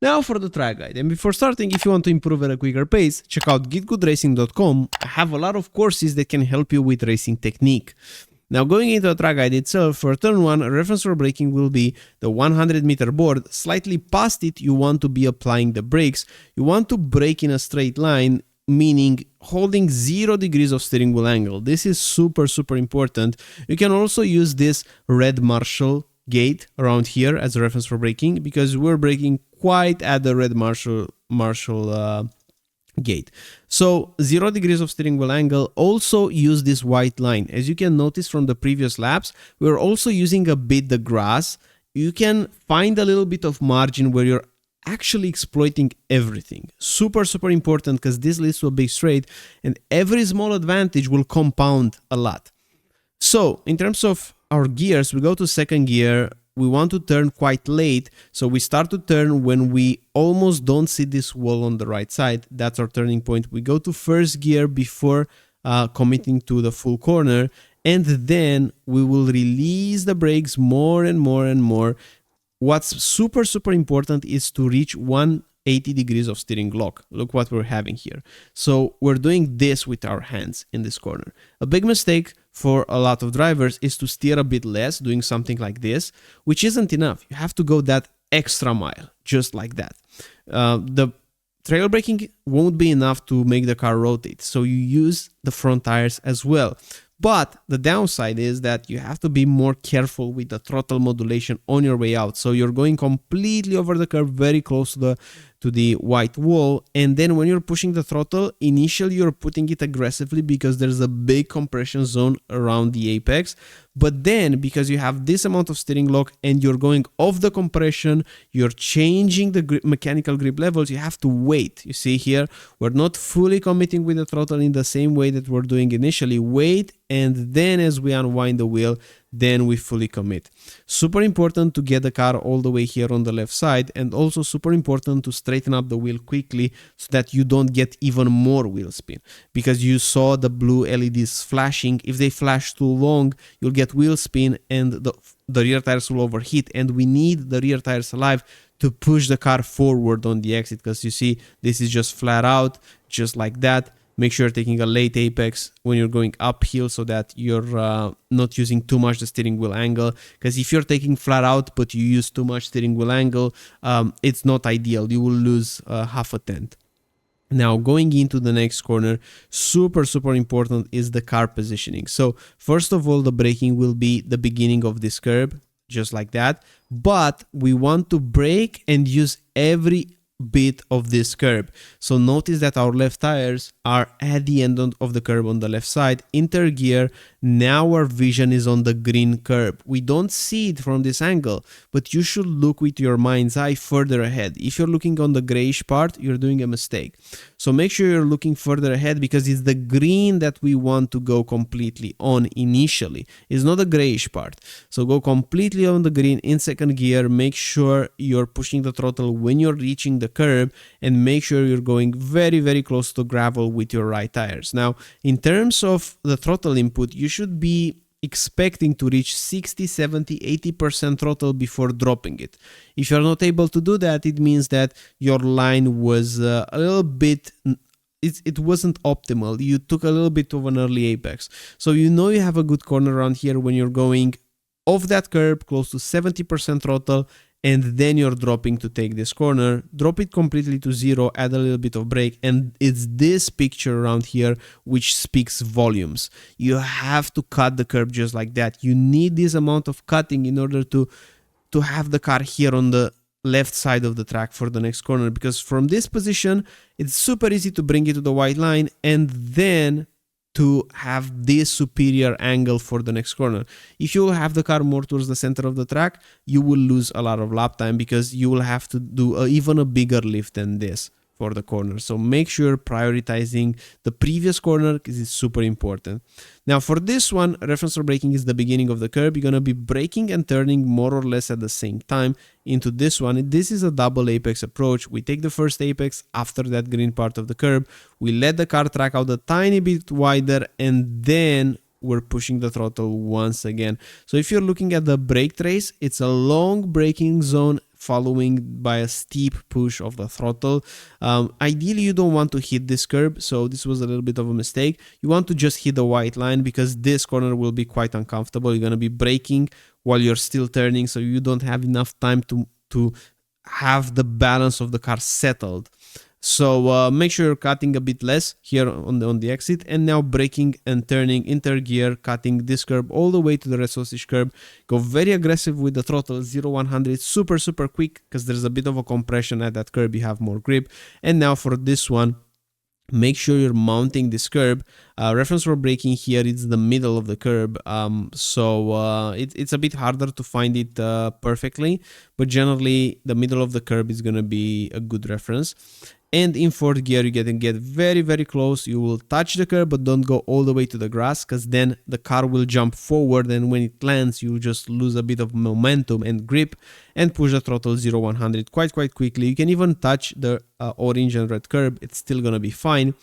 Now for the track guide, and before starting, if you want to improve at a quicker pace, check out GITGUDRacing.com. I have a lot of courses that can help you with racing technique. Now going into the track guide itself, for turn 1, reference for braking will be the 100-meter board. Slightly past it, you want to be applying the brakes. You want to brake in a straight line, meaning holding 0 degrees of steering wheel angle. This is super important. You can also use this red Marshall gate around here as a reference for braking, because we're braking quite at the red Marshall gate. So 0 degrees of steering wheel angle. Also use this white line. As you can notice from the previous laps, we're also using a bit the grass. You can find a little bit of margin where you're actually exploiting everything. Super important, because this leads to a big straight, and every small advantage will compound a lot. So in terms of our gears, we go to second gear. We want to turn quite late, so we start to turn when we almost don't see this wall on the right side. That's our turning point. We go to first gear before committing to the full corner, and then we will release the brakes more and more. What's super important is to reach 180 degrees of steering lock. Look what we're having here. So we're doing this with our hands in this corner. A big mistake for a lot of drivers is to steer a bit less, doing something like this, which isn't enough. You have to go that extra mile, just like that. The trail braking won't be enough to make the car rotate, so you use the front tires as well. But the downside is that you have to be more careful with the throttle modulation on your way out. So you're going completely over the curb, very close to the white wall. And then when you're pushing the throttle, initially you're putting it aggressively because there's a big compression zone around the apex. But then because you have this amount of steering lock and you're going off the compression, you're changing the mechanical grip levels, you have to wait. You see here, we're not fully committing with the throttle in the same way that we're doing initially. Wait, and then as we unwind the wheel, then we fully commit. Super important to get the car all the way here on the left side, and also super important to straighten up the wheel quickly so that you don't get even more wheel spin, because you saw the blue LEDs flashing. If they flash too long, you'll get wheel spin and the rear tires will overheat, and we need the rear tires alive to push the car forward on the exit, because you see this is just flat out, just like that. Make sure you're taking a late apex when you're going uphill so that you're not using too much the steering wheel angle, because if you're taking flat out but you use too much steering wheel angle, it's not ideal. You will lose half a tenth. Now going into the next corner, super important is the car positioning. So first of all, the braking will be the beginning of this curb, just like that, but we want to brake and use every bit of this curb. So notice that our left tires are at the end of the curb on the left side. Enter gear. Now our vision is on the green curb. We don't see it from this angle, but you should look with your mind's eye further ahead. If you're looking on the grayish part, you're doing a mistake. So make sure you're looking further ahead, because it's the green that we want to go completely on initially. It's not the grayish part. So go completely on the green in second gear. Make sure you're pushing the throttle when you're reaching the curb, and make sure you're going very close to gravel with your right tires. Now, in terms of the throttle input, you should be expecting to reach 60, 70, 80% throttle before dropping it. If you're not able to do that, it means that your line was a little bit, it wasn't optimal. You took a little bit of an early apex. So you know you have a good corner around here when you're going off that curb close to 70% throttle, and then you're dropping to take this corner. Drop it completely to 0, add a little bit of brake, and it's this picture around here which speaks volumes. You have to cut the curb just like that. You need this amount of cutting in order to have the car here on the left side of the track for the next corner, because from this position it's super easy to bring it to the white line and then to have this superior angle for the next corner. If you have the car more towards the center of the track, you will lose a lot of lap time, because you will have to do even a bigger lift than this for the corner. So make sure prioritizing the previous corner, because it's super important. Now for this one, reference for braking is the beginning of the curb. You're going to be braking and turning more or less at the same time into this one. This is a double apex approach. We take the first apex after that green part of the curb. We let the car track out a tiny bit wider, and then we're pushing the throttle once again. So if you're looking at the brake trace, it's a long braking zone following by a steep push of the throttle. Ideally, you don't want to hit this curb, so this was a little bit of a mistake. You want to just hit the white line because this corner will be quite uncomfortable. You're going to be braking while you're still turning, so you don't have enough time to have the balance of the car settled. So make sure you're cutting a bit less here on the exit, and now braking and turning in third gear, cutting this curb all the way to the red sausage curb. Go very aggressive with the throttle, 0-100, super quick, because there's a bit of a compression at that curb, you have more grip. And now for this one, make sure you're mounting this curb. Reference for braking here, it's the middle of the curb, so it's a bit harder to find it perfectly, but generally the middle of the curb is going to be a good reference. And in fourth gear, you get very close. You will touch the curb, but don't go all the way to the grass, because then the car will jump forward, and when it lands, you just lose a bit of momentum and grip, and push the throttle 0-100 quite quickly. You can even touch the orange and red curb. It's still gonna be fine.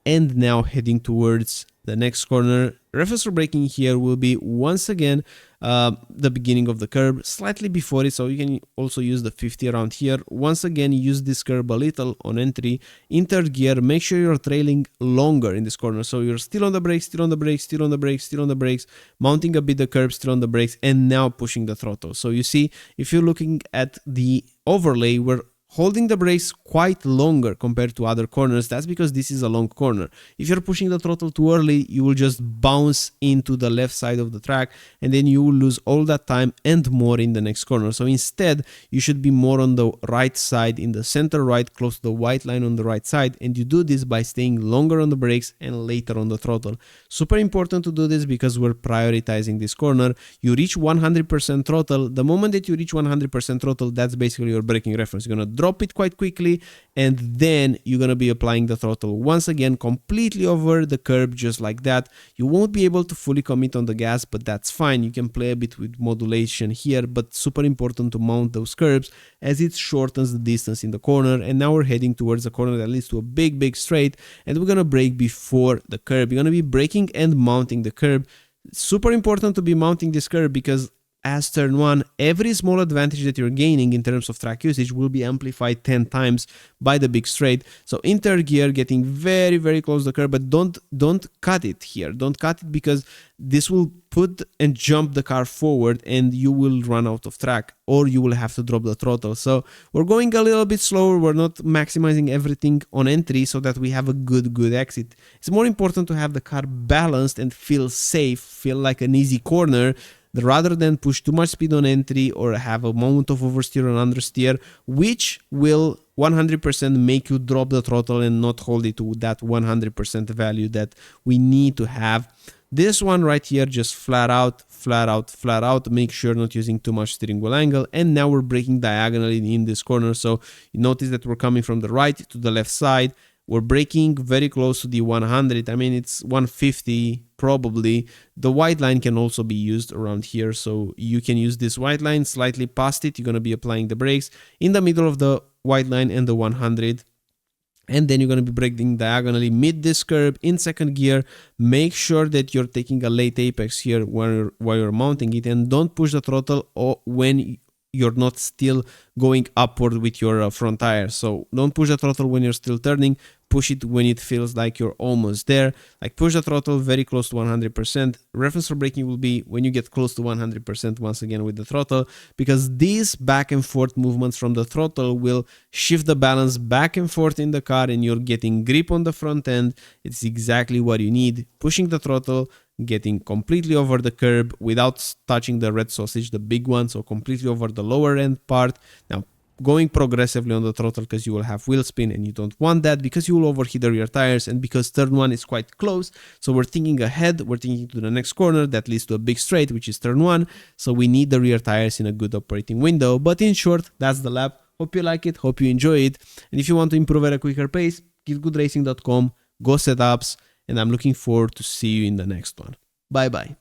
And now heading towards the next corner. Reference for braking here will be once again the beginning of the curb, slightly before it, so you can also use the 50 around here. Once again, use this curb a little on entry. In third gear, make sure you're trailing longer in this corner, so you're still on the brakes, still on the brakes, still on the brakes, still on the brakes, mounting a bit the curb, still on the brakes, and now pushing the throttle. So you see, if you're looking at the overlay, we're holding the brakes quite longer compared to other corners. That's because this is a long corner. If you're pushing the throttle too early, you will just bounce into the left side of the track, and then you will lose all that time and more in the next corner. So instead, you should be more on the right side, in the center right, close to the white line on the right side, and you do this by staying longer on the brakes and later on the throttle. Super important to do this because we're prioritizing this corner. You reach 100% throttle. The moment that you reach 100% throttle, that's basically your braking reference. You're gonna drop it quite quickly, and then you're gonna be applying the throttle once again completely over the curb, just like that. You won't be able to fully commit on the gas, but that's fine. You can play a bit with modulation here, but super important to mount those curbs as it shortens the distance in the corner. And now we're heading towards a corner that leads to a big straight, and we're gonna brake before the curb. You're gonna be braking and mounting the curb. Super important to be mounting this curb because as turn 1, every small advantage that you're gaining in terms of track usage will be amplified 10 times by the big straight. So in third gear, getting very close to the curb, but don't cut it here. Don't cut it because this will put and jump the car forward, and you will run out of track, or you will have to drop the throttle. So we're going a little bit slower. We're not maximizing everything on entry so that we have a good exit. It's more important to have the car balanced and feel safe, feel like an easy corner, rather than push too much speed on entry or have a moment of oversteer or understeer, which will 100% make you drop the throttle and not hold it to that 100% value that we need to have. This one right here, just flat out, make sure not using too much steering wheel angle. And now we're braking diagonally in this corner, so you notice that we're coming from the right to the left side. We're braking very close to the 100. I mean, it's 150 probably. The white line can also be used around here, so you can use this white line slightly past it. You're going to be applying the brakes in the middle of the white line and the 100. And then you're going to be braking diagonally mid this curb in second gear. Make sure that you're taking a late apex here while you're mounting it, and don't push the throttle when you're not still going upward with your front tire. So don't push the throttle when you're still turning. Push it when it feels like you're almost there. Like push the throttle very close to 100%. Reference for braking will be when you get close to 100% once again with the throttle, because these back and forth movements from the throttle will shift the balance back and forth in the car, and you're getting grip on the front end. It's exactly what you need. Pushing the throttle, getting completely over the curb without touching the red sausage, the big one, so completely over the lower end part. Now going progressively on the throttle, because you will have wheel spin, and you don't want that because you will overheat the rear tires, and because turn 1 is quite close. So we're thinking ahead, we're thinking to the next corner that leads to a big straight, which is turn 1. So we need the rear tires in a good operating window. But in short, that's the lap. Hope you like it, hope you enjoy it. And if you want to improve at a quicker pace, GITGUDRacing.com, go setups, and I'm looking forward to see you in the next one. Bye bye.